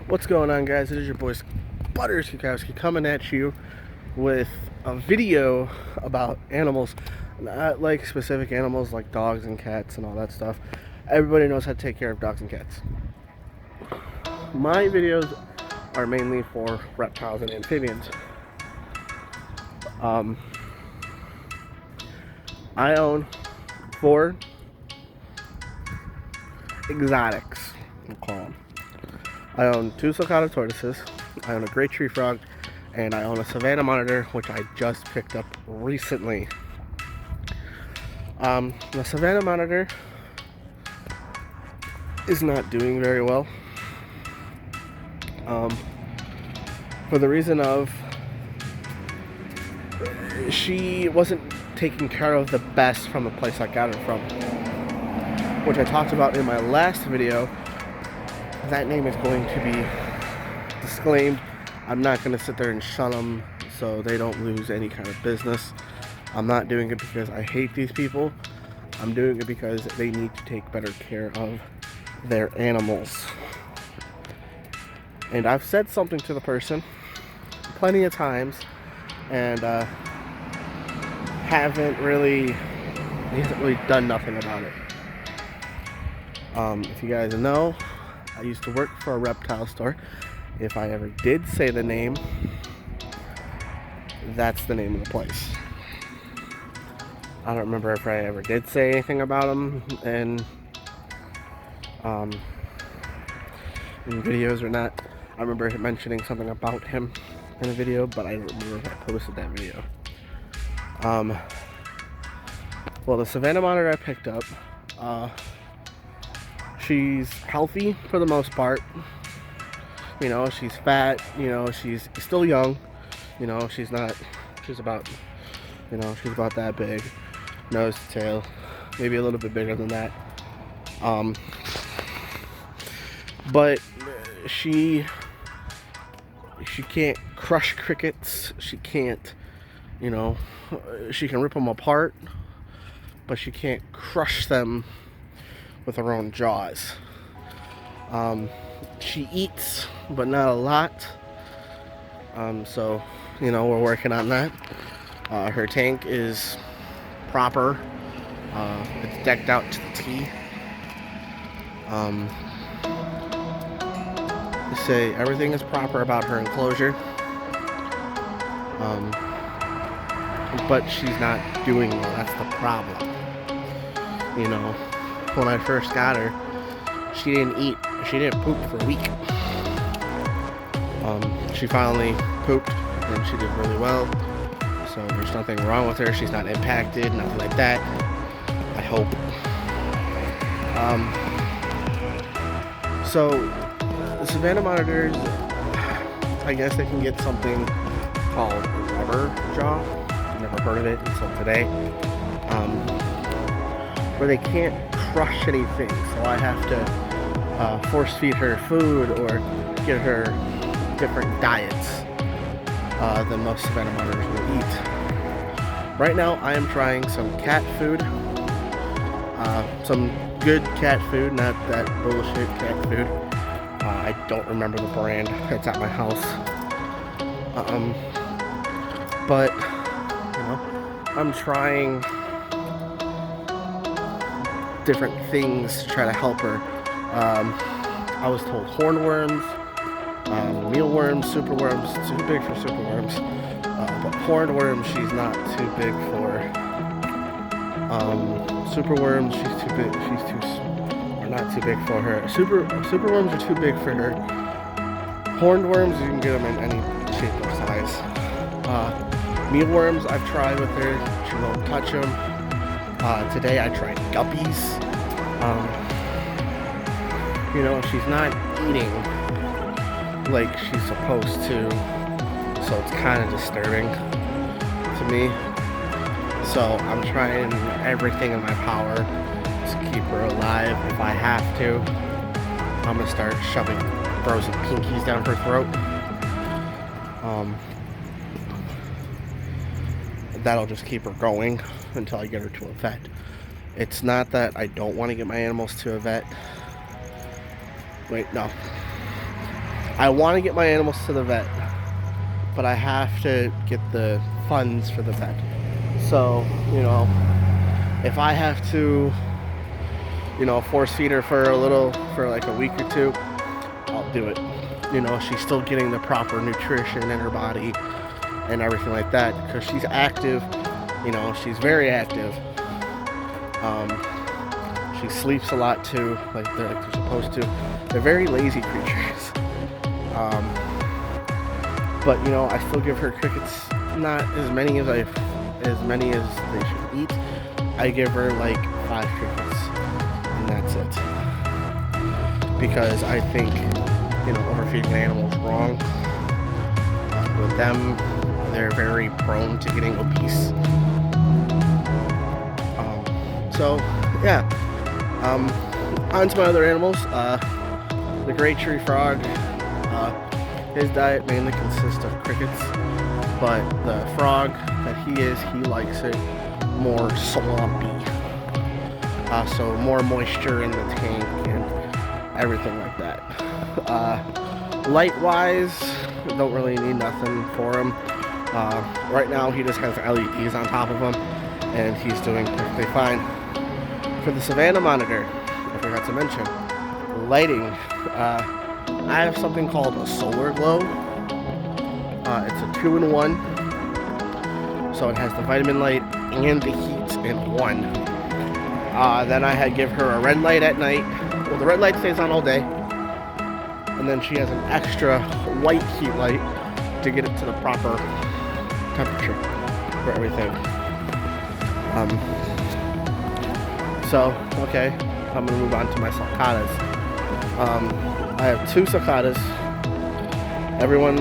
What's going on, guys? It is your boy Butters Kukowski coming at you with a video about animals. Not like specific animals like dogs and cats and all that stuff. Everybody knows how to take care of dogs and cats. My videos are mainly for reptiles and amphibians. I own 4 exotics, we'll call them. I own 2 sulcata tortoises, I own a great tree frog, and I own a Savannah monitor, which I just picked up recently. The Savannah monitor is not doing very well. For the reason of she wasn't taken care of the best from the place I got her from, which I talked about in my last video. That name is going to be disclaimed. I'm not going to sit there and shun them so they don't lose any kind of business. I'm not doing it because I hate these people. I'm doing it because they need to take better care of their animals. And I've said something to the person plenty of times, and he hasn't really done nothing about it. If you guys know, I used to work for a reptile store. If I ever did say the name, that's the name of the place. I don't remember if I ever did say anything about them in videos or not. I remember mentioning something about him in a video, but I don't remember if I posted that video. Well, the Savannah monitor I picked up, she's healthy for the most part. You know, she's fat, you know, she's still young. You know, she's about that big. Nose to tail, maybe a little bit bigger than that. But she can't crush crickets. She can't, you know, she can rip them apart, but she can't crush them with her own jaws. She eats, but not a lot. So, you know, we're working on that. Her tank is proper. It's decked out to the T. They say everything is proper about her enclosure. But she's not doing well. That's the problem. You know, when I first got her, she didn't eat. She didn't poop for a week. She finally pooped, and she did really well. So there's nothing wrong with her. She's not impacted, nothing like that. I hope. So the Savannah monitors, I guess they can get something called rubber jaw. I've never heard of it until today. Where they can't crush anything, so I have to force feed her food or get her different diets than most Savannah monitors will eat. Right now I am trying some cat food, some good cat food, not that bullshit cat food. I don't remember the brand. It's at my house. But you know, I'm trying different things to try to help her. I was told hornworms, mealworms, superworms, too big for superworms. But hornworms, she's not too big for. Superworms, she's too big. Or not too big for her. Superworms are too big for her. Hornworms, you can get them in any shape or size. Mealworms, I've tried with her. She won't touch them. Today I tried guppies. You know, she's not eating like she's supposed to, so it's kind of disturbing to me. So I'm trying everything in my power to keep her alive. If I have to, I'm gonna start shoving frozen pinkies down her throat. That'll just keep her going until I get her to a vet. It's not that I don't want to get my animals to a vet. Wait, no. I want to get my animals to the vet, but I have to get the funds for the vet. So, you know, if I have to, you know, force feed her for like a week or two, I'll do it. You know, she's still getting the proper nutrition in her body and everything like that, because she's active. You know, she's very active. She sleeps a lot too, like they're supposed to. They're very lazy creatures. But you know, I still give her crickets, not as many as they should eat. I give her like 5 crickets, and that's it. Because I think, you know, overfeeding an animal is wrong. With them, they're very prone to getting obese. So yeah. On to my other animals. The great tree frog. His diet mainly consists of crickets, but the frog that he likes it more swampy. So more moisture in the tank and everything like that. Light-wise, don't really need nothing for him. Right now he just has LEDs on top of him, and he's doing perfectly fine. For the Savannah monitor, I forgot to mention, lighting. I have something called a solar glow. It's a 2-in-1. So it has the vitamin light and the heat in one. Then I give her a red light at night. Well, the red light stays on all day. And then she has an extra white heat light to get it to the proper temperature for everything. So, okay, I'm going to move on to my sulcatas. I have 2 sulcatas. Everyone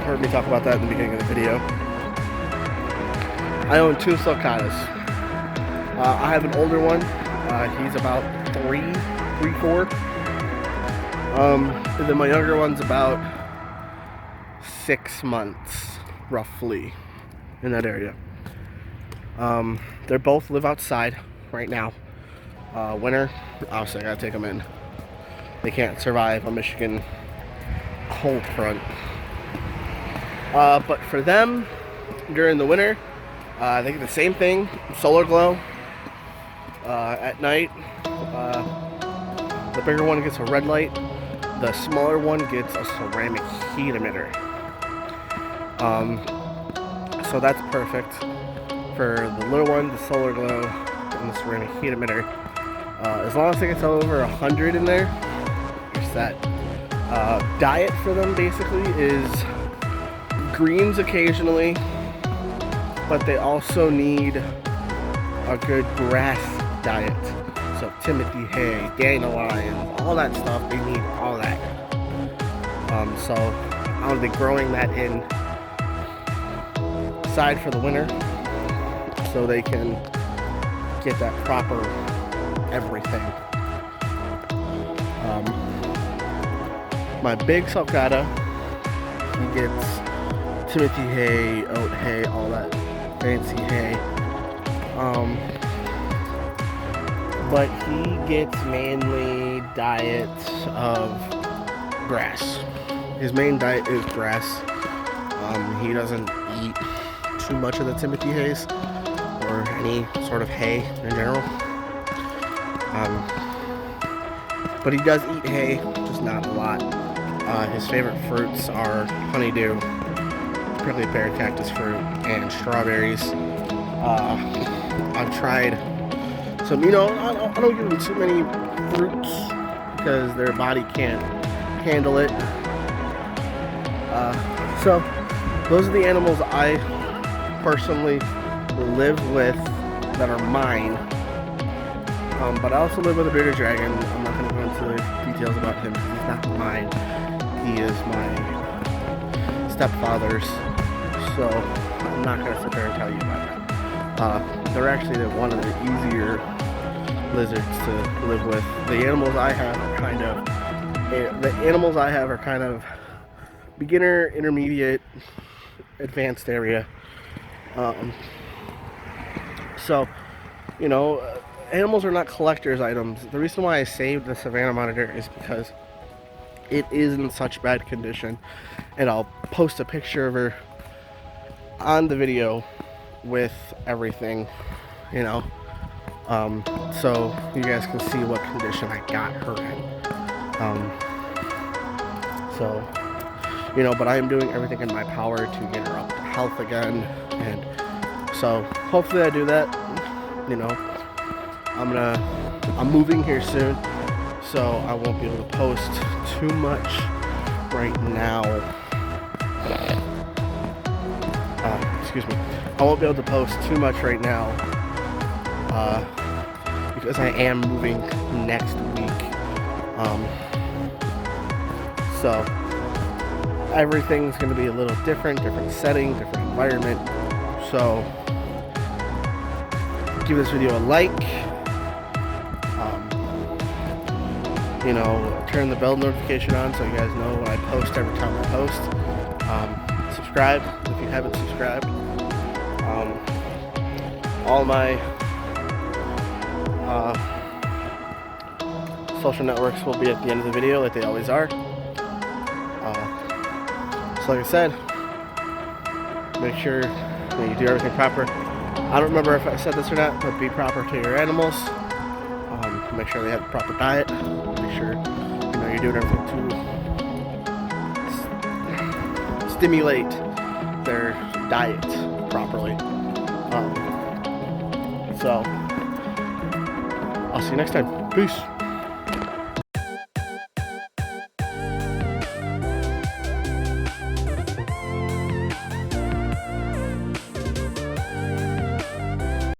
heard me talk about that in the beginning of the video. I own 2 sulcatas. I have an older one. He's about 4. And then my younger one's about 6 months, roughly, in that area. They both live outside right now. Winter, obviously I gotta take them in. They can't survive a Michigan cold front. But for them, during the winter, they get the same thing, solar glow. At night, the bigger one gets a red light. The smaller one gets a ceramic heat emitter. So that's perfect. For the little one, the solar glow, and the ceramic heat emitter. As long as it gets over 100 in there, you're set. Diet for them basically is greens occasionally, but they also need a good grass diet. So Timothy hay, dandelions, all that stuff, they need all that. So I'll be growing that inside for the winter, so they can get that proper everything. My big sulcata, he gets Timothy hay, oat hay, all that fancy hay. But he gets mainly diet of grass. His main diet is grass. He doesn't eat too much of the Timothy hays or any sort of hay in general. But he does eat hay, just not a lot. His favorite fruits are honeydew, prickly pear, cactus fruit, and strawberries. I've tried some, I don't give them too many fruits because their body can't handle it. So those are the animals I personally live with that are mine. But I also live with a bearded dragon. I'm not going to go into the details about him because he's not mine. He is my stepfather's. So I'm not going to sit there and tell you about that. They're actually one of the easier lizards to live with. The animals I have are kind of beginner, intermediate, advanced area. So, animals are not collector's items. The reason why I saved the Savannah monitor is because it is in such bad condition, and I'll post a picture of her on the video with everything, you know, so you guys can see what condition I got her in. So, you know, but I am doing everything in my power to get her up to health again, and so hopefully I do that. You know, I'm moving here soon, so I won't be able to post too much right now. Excuse me. I won't be able to post too much right now because I am moving next week. So everything's going to be a little different setting, different environment. So give this video a like. You know, turn the bell notification on so you guys know when I post every time I post. Subscribe if you haven't subscribed. All my social networks will be at the end of the video like they always are. So like I said, make sure that you do everything proper. I don't remember if I said this or not, but be proper to your animals. Make sure they have the proper diet. Make sure you know you're doing everything to stimulate their diet properly. So I'll see you next time. Peace.